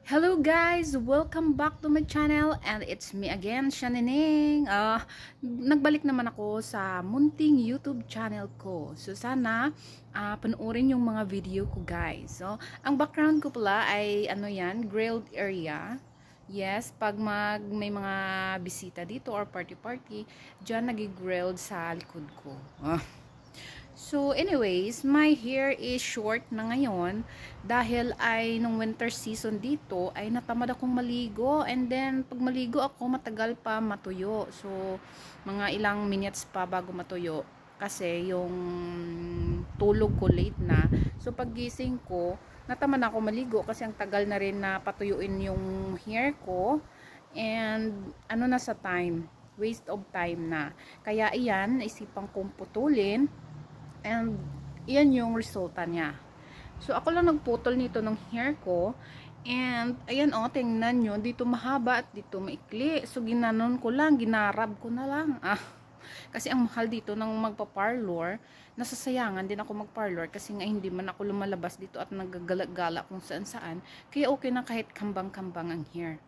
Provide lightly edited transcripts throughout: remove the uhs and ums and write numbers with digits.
Hello guys! Welcome back to my channel and it's me again, Shanining. Nagbalik naman ako sa munting YouTube channel ko. So sana panoorin yung mga video ko guys. So ang background ko pala ay grilled area. Yes, pag may mga bisita dito or party, diyan nagi-grilled sa likod ko. So anyways, my hair is short na ngayon dahil ay nung winter season dito ay natamad akong maligo, and then pag maligo ako matagal pa matuyo. So mga ilang minutes pa bago matuyo kasi yung tulog ko late na. So paggising ko natamad ako maligo kasi ang tagal na rin na patuyuin yung hair ko, and na sa time, waste of time na. Kaya iyan, naisipan kong putulin. And yan yung resulta niya. So ako lang nagputol nito ng hair ko. And ayan tingnan nyo, dito mahaba at dito maikli. So ginanon ko lang, ginarab ko na lang. Kasi ang mahal dito ng magpa-parlor. Nasasayangan din ako mag-parlor kasi nga hindi man ako lumalabas dito at nagagala-gala kung saan-saan. Kaya okay na kahit kambang-kambang ang hair.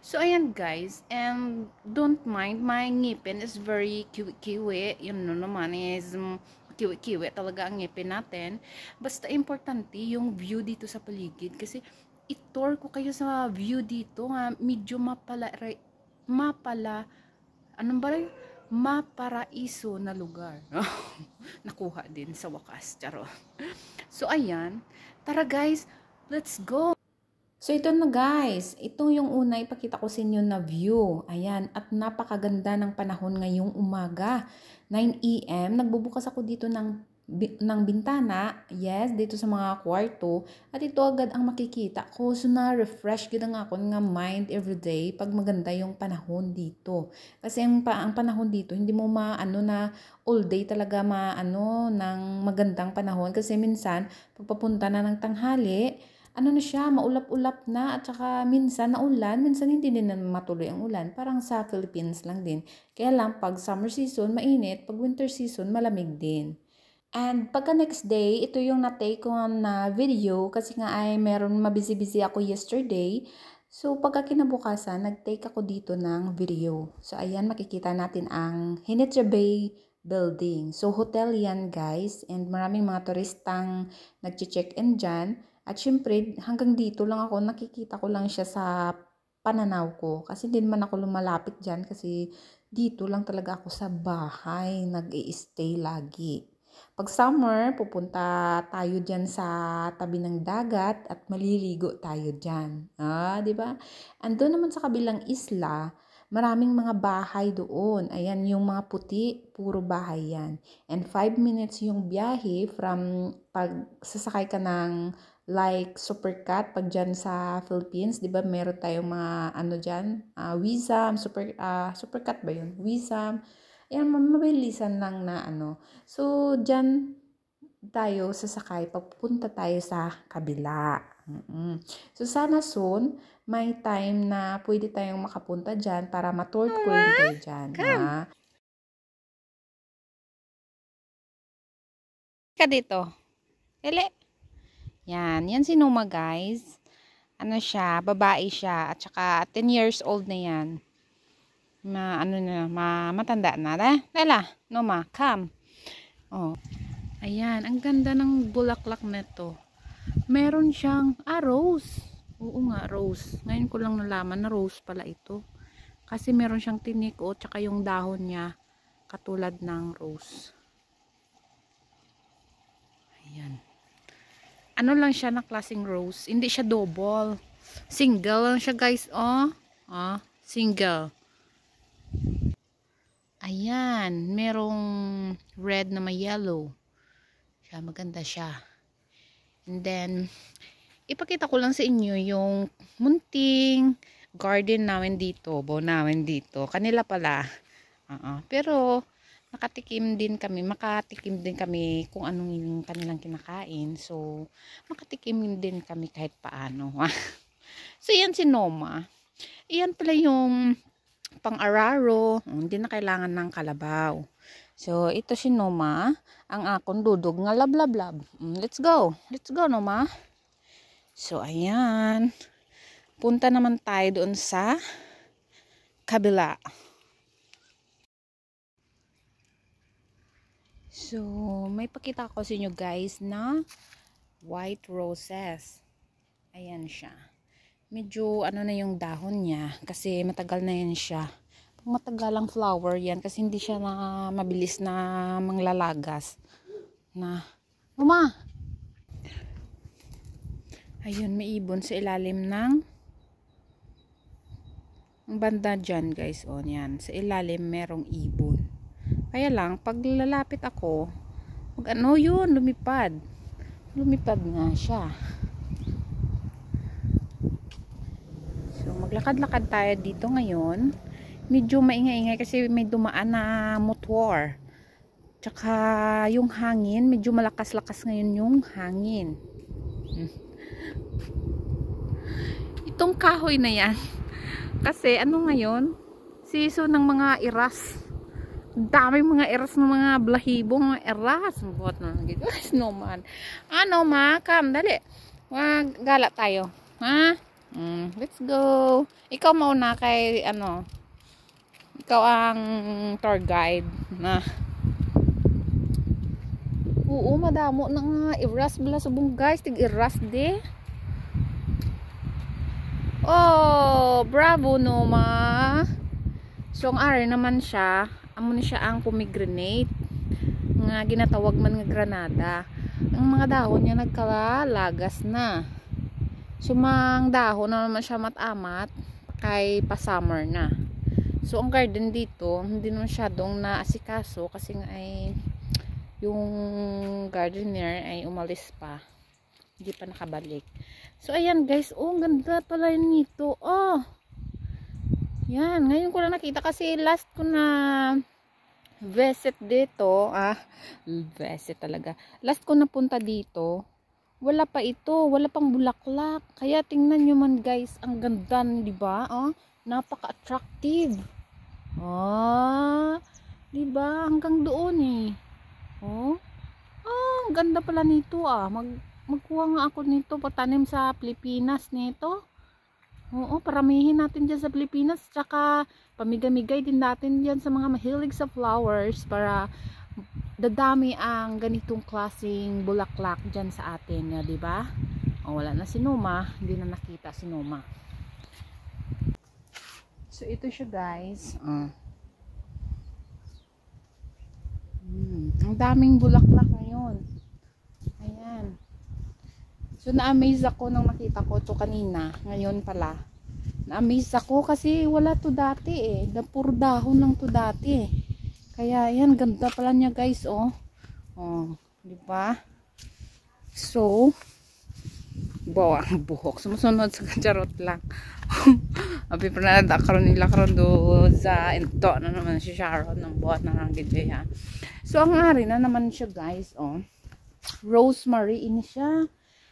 So ayan guys, and don't mind, my ngipin is very kiwi-kiwi. Yun naman is kiwi-kiwi talaga ang ngipin natin. Basta importante yung view dito sa paligid, kasi itor ko kayo sa view dito nga medyo maparaiso na lugar. Nakuha din sa wakas, charo. So ayan, tara guys, let's go. So ito na guys, ito yung una ipakita ko sa inyo na view. Ayan, at napakaganda ng panahon ngayong umaga. 9 AM, nagbubukas ako dito ng bintana, yes, dito sa mga kwarto. At ito agad ang makikita ko. So na-refresh gid ang ako nga mind everyday pag maganda yung panahon dito. Kasi ang panahon dito, hindi mo na all day talaga ng magandang panahon. Kasi minsan, pagpapunta na ng tanghali, na siya, maulap-ulap na, at saka minsan naulan, minsan hindi din na matuloy ang ulan. Parang sa Philippines lang din. Kaya lang, pag summer season, mainit. Pag winter season, malamig din. And pagka next day, ito yung na-take ko na video kasi nga ay meron mabisi-busy ako yesterday. So pagka kinabukasan, nag-take ako dito ng video. So ayan, makikita natin ang Hinitra Bay building. So hotel yan guys, and maraming mga turistang nag-check-in dyan. At syempre, hanggang dito lang ako, nakikita ko lang siya sa pananaw ko. Kasi hindi man ako lumalapit dyan kasi dito lang talaga ako sa bahay, nag-i-stay lagi. Pag summer, pupunta tayo dyan sa tabi ng dagat at maliligo tayo dyan. Di ba? Ando naman sa kabilang isla, maraming mga bahay doon. Ayan, yung mga puti, puro bahay yan. And 5 minutes yung biyahe from pag sasakay ka ng like Supercat pag dyan sa Philippines, 'di ba? Meron tayong mga diyan, Wizam, Supercat ba 'yun? Wizam. Ayan, mabilisan lang na So dyan tayo sasakay papunta tayo sa kabila. So sana soon may time na pwede tayong makapunta dyan para ma-tour ko rin kayo dyan. Ka dito. Ele. Yan si Numa guys. Siya, babae siya, at saka 10 years old na yan. Matanda na. Lela, Numa, come. Oh. Ayan, ang ganda ng bulaklak nito. Meron siyang rose. Oo nga, rose. Ngayon ko lang nalaman na rose pala ito. Kasi meron siyang tinik tsaka yung dahon niya katulad ng rose. Ayan. Lang siya na klaseng rose. Hindi siya double. Single lang siya guys. Single. Ayan. Merong red na may yellow. Maganda siya. And then, ipakita ko lang sa inyo yung munting garden namin dito. Namin dito. Kanila pala. Pero, makatikim din kami kung anong yung kanilang kinakain. So, makatikim din kami kahit paano. So, yan si Noma. Iyan pala yung pang-araro. Hindi na kailangan ng kalabaw. So, ito si Noma. Ang akong dudog nga lab. Let's go. Let's go, Noma. So, ayan. Punta naman tayo doon sa kabila. So, may pakita ko sa inyo guys na white roses. Ayan siya. Medyo ano na yung dahon niya kasi matagal na yan siya. Pag matagalang flower yan kasi hindi siya na mabilis na manglalagas. Mama! Ayun, may ibon sa ilalim ng ang banda dyan guys. O, yan. Sa ilalim merong ibon. Kaya lang, pag lalapit ako, ano yun, lumipad. Lumipad nga siya. So, maglakad-lakad tayo dito ngayon. Medyo maingay-ingay kasi may dumaan na motor. Tsaka yung hangin, medyo malakas-lakas ngayon yung hangin. Itong kahoy na yan. Kasi ano ngayon, season ng mga iras. Daming mga iras ng mga blahibong mga iras. Buhat na gitu. Snowman. Ano ma, come, dali. Gala tayo. Ha? Let's go. Ikaw mauna kay ano. Ikaw ang tour guide na. Oo, madamo na nga iras bala subong guys, tig iras de. Oh, bravo no ma. So ang ari naman siya, amo ni siya ang pomegranate nga ginatawag man nga granada. Ang mga dahon niya nagkalagas na. So mang dahon na naman siya matamat kay pa summer na. So ang garden dito hindi naman masyadong naasikaso kasi nga ay yung gardener ay umalis pa. Hindi pa nakabalik. So ayan guys, oh ang ganda pala nito. Oh. Yan, ngayon ko na nakita kasi last ko na visit dito, visit talaga. Last ko napunta dito, wala pa ito, wala pang bulaklak. Kaya tingnan nyo man guys, ang ganda, di ba? Oh, napaka-attractive. Di ba? Hanggang doon eh. Oh. Ang ganda pala nito magkuha nga ako nito, patanim sa Pilipinas nito. Oo, paramihin natin dyan sa Pilipinas. Tsaka pamigay-migay din natin dyan sa mga mahilig sa flowers para dadami ang ganitong klaseng bulaklak dyan sa atin, di ba? Wala na si Noma, hindi na nakita si Noma. So ito siya guys. Ang daming bulaklak ngayon. Ayan. So na-amaze ako nang nakita ko ito kanina. Ngayon pala. Na-amaze ako kasi wala to dati eh. Puro dahon lang to dati eh. Kaya yan, ganda pala niya guys oh. Di ba? So, bawa ang buhok. Sumusunod sa charot lang. Abi pa na karon nila karon do sa ento na naman si Sharon ng buhat na lang gid ya. So ang ari na naman siya guys oh. Rosemary ini siya.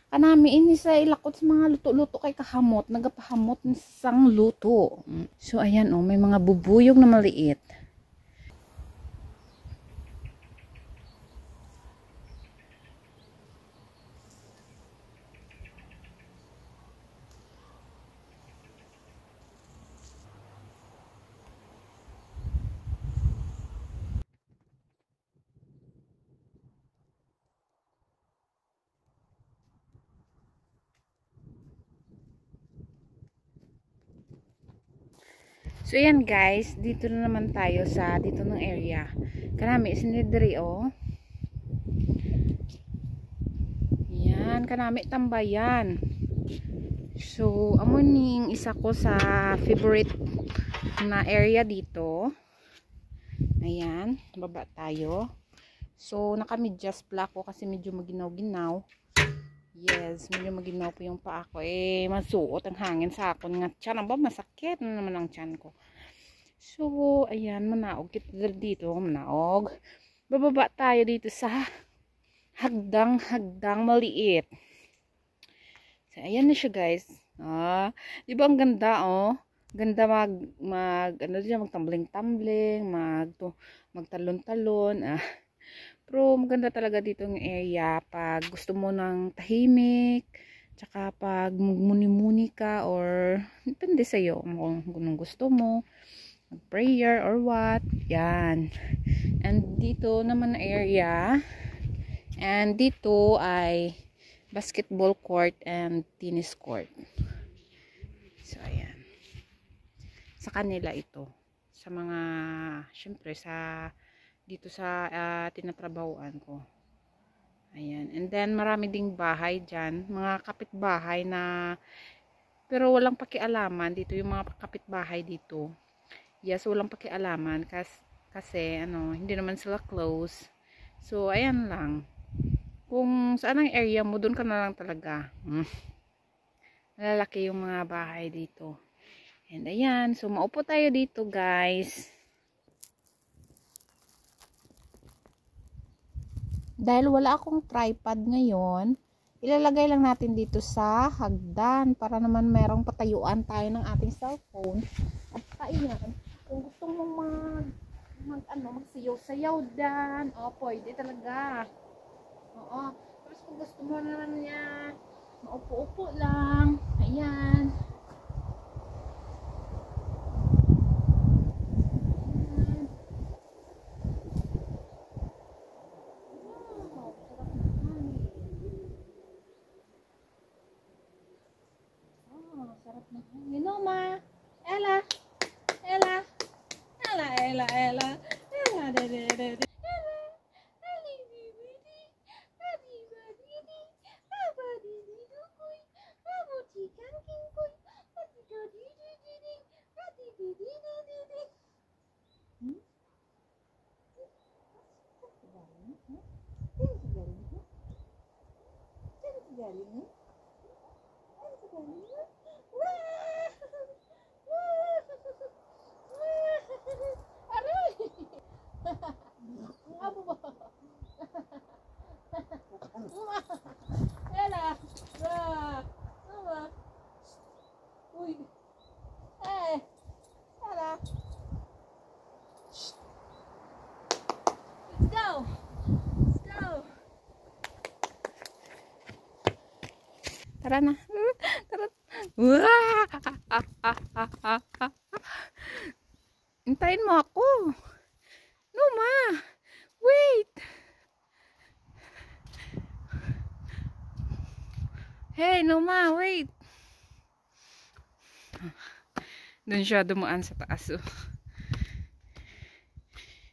Kanami ini sa ilakot sa mga luto-luto kay kahamot, nagapahamot ng sang luto. So ayan oh, may mga bubuyog na maliit. So yan guys, dito na naman tayo sa dito ng area. Kanami sinidri oh. Yan, kanami tambayan. So amo ning isa ko sa favorite na area dito. Ayan, baba tayo. So naka-medyas black ko kasi medyo maginaw-ginaw. Yes, medyo maginaw po yung paa ko. Masuot ang hangin sa akon nga tiyan. Ba, masakit na naman ang tiyan ko. So, ayan, manaog kita dito. Manaog. Bababa tayo dito sa hagdang maliit. So, ayan na siya guys. Di ba ang ganda oh? Ganda magtambling-tambling, magtalon-talon. Pero maganda talaga dito ng area pag gusto mo ng tahimik, Tsaka pag muni-muni ka or depende sa'yo kung anong gusto mo. Prayer or what. Yan. And dito naman na area. And dito ay basketball court and tennis court. So, ayan. Sa kanila ito. Sa mga, syempre, dito sa tinatrabahuan ko. Ayan. And then, marami ding bahay dyan. Mga kapitbahay na, pero walang pakialaman. Dito yung mga kapitbahay dito. Yes, walang pakialaman. Kasi, hindi naman sila close. So, ayan lang. Kung saan ang area mo, doon ka na lang talaga. Malalaki yung mga bahay dito. And ayan. So, maupo tayo dito, guys. Dahil wala akong tripod ngayon, ilalagay lang natin dito sa hagdan para naman merong patayuan tayo ng ating cellphone. At ayan, kung gusto mong magsayaw-sayaw dan, pwede talaga. Oo. Tapos kung gusto mo naman niya, maupo-upo lang. Ayan. Sarap na hangin. Noma! Ella! Ella! Ella! Ella! Ella! Ella! Ella! Tara na. Tara. Hintayin mo ako. Noma. Wait. Hey, Noma, wait. Doon siya dumaan sa taas.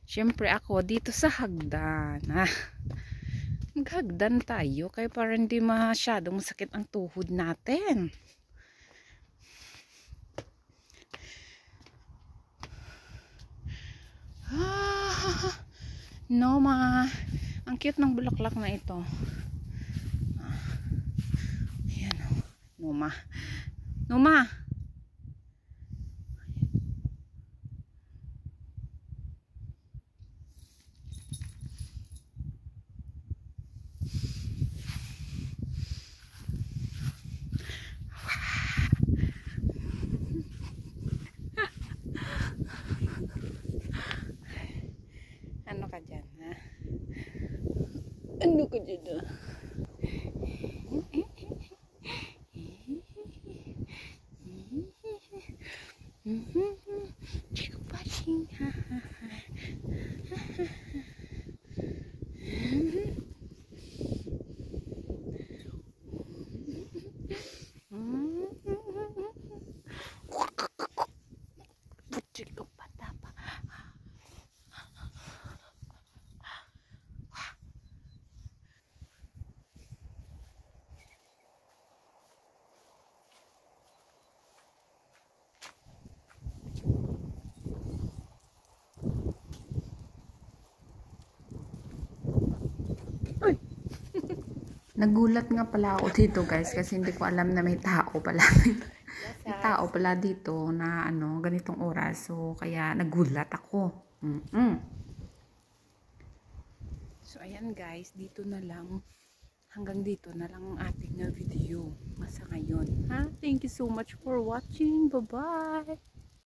Siyempre ako dito sa hagdan. Maghagdan tayo kaya para hindi masyadong masakit ang tuhod natin. Noma, ang cute ng bulaklak na ito. Ayan o. Noma. Noma. Ano ka dyan, ha? Ano ka dyan, ha? Chico Paching, ha, ha, ha. Chico Patapa. Nagulat nga pala ako dito, guys, kasi hindi ko alam na may tao pala. May tao pala dito na ganitong oras. So kaya nagulat ako. So ayan, guys, dito na lang. Hanggang dito na lang ang ating video. Masa ngayon. Thank you so much for watching. Bye-bye.